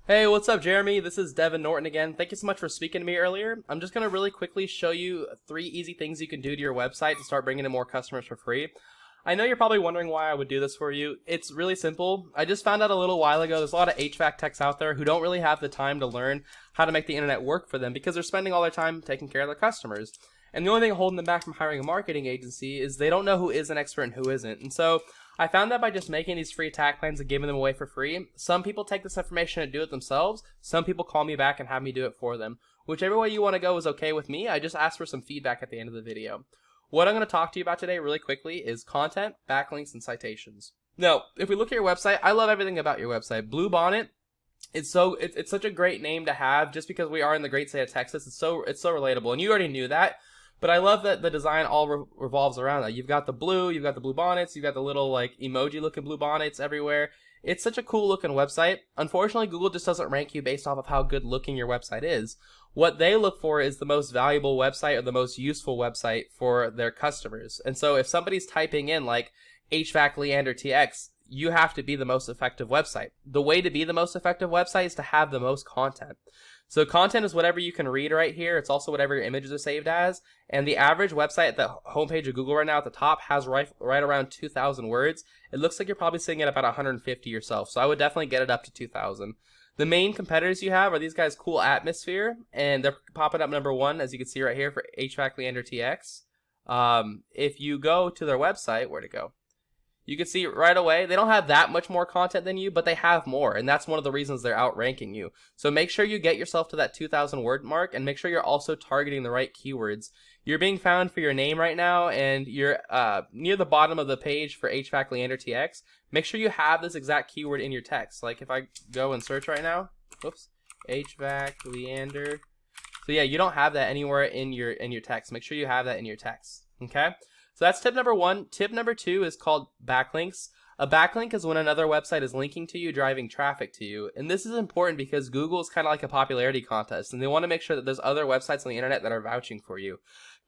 Hey, what's up, Jeremy? This is Devin Norton again. Thank you so much for speaking to me earlier. I'm just going to really quickly show you 3 easy things you can do to your website to start bringing in more customers for free. I know you're probably wondering why I would do this for you. It's really simple. I just found out a little while ago there's a lot of HVAC techs out there who don't really have the time to learn how to make the internet work for them because they're spending all their time taking care of their customers. And the only thing holding them back from hiring a marketing agency is they don't know who is an expert and who isn't. And so I found that by just making these free attack plans and giving them away for free, some people take this information and do it themselves. Some people call me back and have me do it for them. Whichever way you want to go is okay with me. I just asked for some feedback at the end of the video. What I'm going to talk to you about today really quickly is content, backlinks, and citations. Now, if we look at your website, I love everything about your website. Bluebonnet, it's such a great name to have just because we are in the great state of Texas. It's so relatable, and you already knew that. But I love that the design all revolves around that. You've got the blue, you've got the blue bonnets, you've got the little like emoji looking blue bonnets everywhere. It's such a cool looking website. Unfortunately, Google just doesn't rank you based off of how good looking your website is. What they look for is the most valuable website or the most useful website for their customers. And so if somebody's typing in like HVAC Leander TX, you have to be the most effective website. The way to be the most effective website is to have the most content. So content is whatever you can read right here. It's also whatever your images are saved as. And the average website at the homepage of Google right now at the top has right around 2,000 words. It looks like you're probably sitting at about 150 yourself. So I would definitely get it up to 2,000. The main competitors you have are these guys Cool Atmosphere, and they're popping up #1, as you can see right here, for HVAC Leander TX. If you go to their website, where'd it go? You can see right away, they don't have that much more content than you, but they have more, and that's one of the reasons they're outranking you. So make sure you get yourself to that 2,000 word mark, and make sure you're also targeting the right keywords. You're being found for your name right now, and you're near the bottom of the page for HVAC Leander TX. Make sure you have this exact keyword in your text. Like if I go and search right now, whoops, HVAC Leander. So yeah, you don't have that anywhere in your text. Make sure you have that in your text, okay? So that's tip #1. Tip #2 is called backlinks. A backlink is when another website is linking to you, driving traffic to you. And this is important because Google is kind of like a popularity contest, and they want to make sure that there's other websites on the internet that are vouching for you.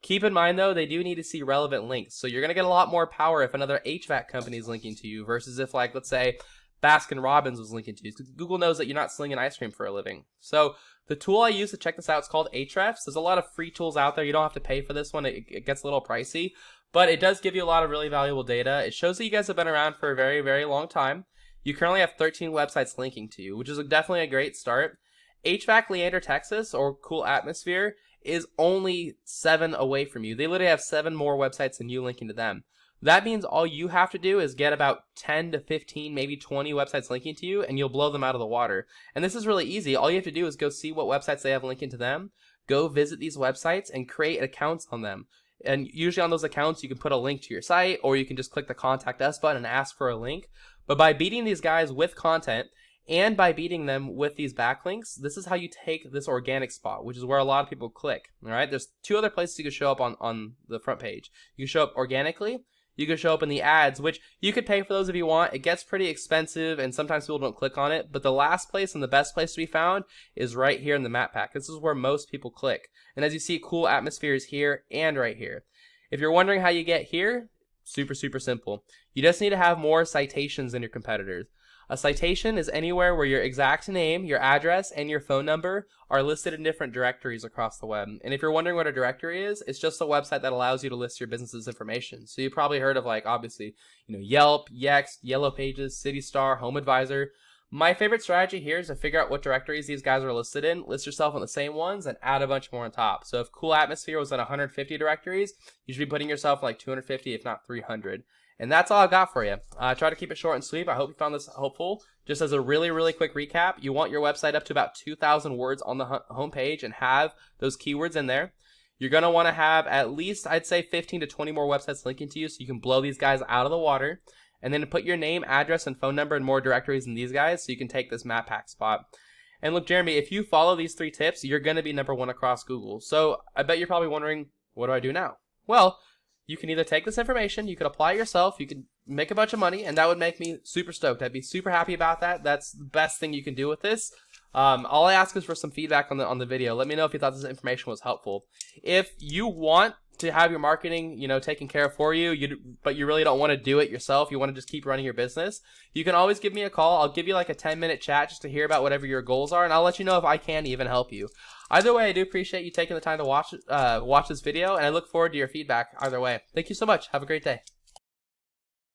Keep in mind, though, they do need to see relevant links. So you're going to get a lot more power if another HVAC company is linking to you versus if, like, let's say, Baskin Robbins was linking to you. Google knows that you're not slinging ice cream for a living. So the tool I use to check this out is called Ahrefs. There's a lot of free tools out there. You don't have to pay for this one. It gets a little pricey. But it does give you a lot of really valuable data. It shows that you guys have been around for a very, very long time. You currently have 13 websites linking to you, which is definitely a great start. HVAC Leander Texas, or Cool Atmosphere, is only 7 away from you. They literally have 7 more websites than you linking to them. That means all you have to do is get about 10 to 15, maybe 20 websites linking to you, and you'll blow them out of the water. And this is really easy. All you have to do is go see what websites they have linking to them, go visit these websites, and create accounts on them. And usually on those accounts, you can put a link to your site, or you can just click the Contact Us button and ask for a link. But by beating these guys with content, and by beating them with these backlinks, this is how you take this organic spot, which is where a lot of people click. All right, there's 2 other places you can show up on the front page. You can show up organically. You can show up in the ads, which you could pay for those if you want. It gets pretty expensive, and sometimes people don't click on it. But the last place and the best place to be found is right here in the map pack. This is where most people click. And as you see, Cool Atmospheres here and right here. If you're wondering how you get here, super simple. You just need to have more citations than your competitors. A citation is anywhere where your exact name, your address, and your phone number are listed in different directories across the web. And if you're wondering what a directory is, it's just a website that allows you to list your business's information. So you probably heard of, like, obviously, Yelp, Yext, Yellow Pages, CityStar, Home Advisor. My favorite strategy here is to figure out what directories these guys are listed in, list yourself on the same ones, and add a bunch more on top. So if Cool Atmosphere was in 150 directories, you should be putting yourself like 250, if not 300. And that's all I've got for you. Try to keep it short and sweet. I hope you found this helpful. Just as a really quick recap, you want your website up to about 2,000 words on the homepage and have those keywords in there. You're going to want to have at least, I'd say, 15 to 20 more websites linking to you so you can blow these guys out of the water. And then put your name, address, and phone number in more directories than these guys so you can take this map pack spot. And look, Jeremy, if you follow these 3 tips, you're going to be #1 across Google. So I bet you're probably wondering, what do I do now? Well, you can either take this information, you could apply it yourself, you could make a bunch of money, and that would make me super stoked. I'd be super happy about that. That's the best thing you can do with this. All I ask is for some feedback on the video. Let me know if you thought this information was helpful. If you want to have your marketing, taken care of for you, but you really don't want to do it yourself. You want to just keep running your business. You can always give me a call. I'll give you like a 10-minute chat just to hear about whatever your goals are, and I'll let you know if I can even help you. Either way, I do appreciate you taking the time to watch this video, and I look forward to your feedback either way. Thank you so much. Have a great day.